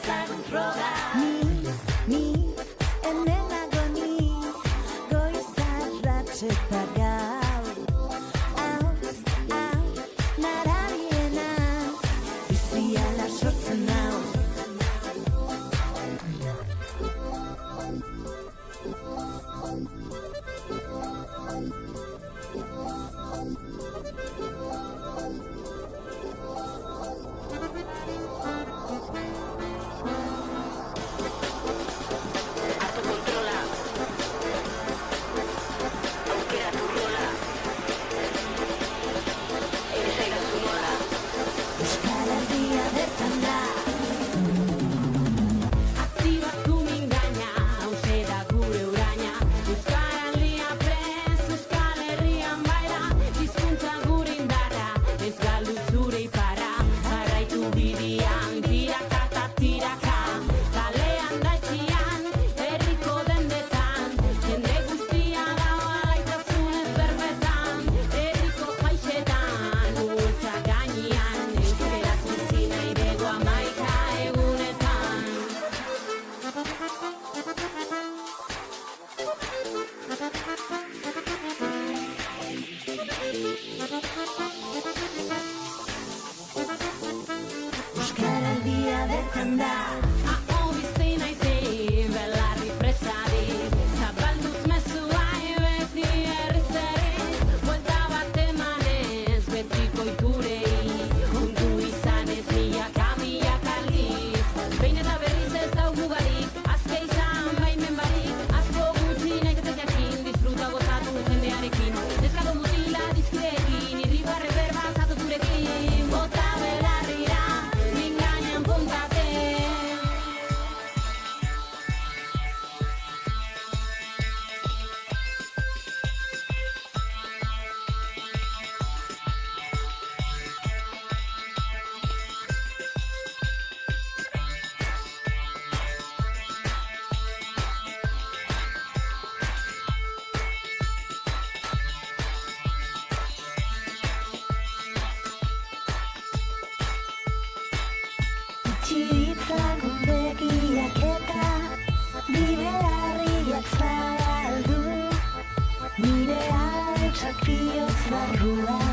dezagun froga. Ni, hemen nago ni, goizarratx eta gau. Hau, narariena, biziala sortzen hau. Euskaraldia bertan da. Aho bizi naizi, belarri presari, zabalduz mezua beti herrizari, buelta bat emanez betiko iturei, ondu izanez milaka aldiz, behin eta berriz ez dau mugarik, azke izan baimen barik, asko gutxi nahi jakin, disfruta gozatu jendearekin, neskago mutila dizkideekin, irribarre berba zatu zurekin, bota belarrira. Txitzagun begiak eta nire harriak zabaldu, nire hautsak bihotz barruan.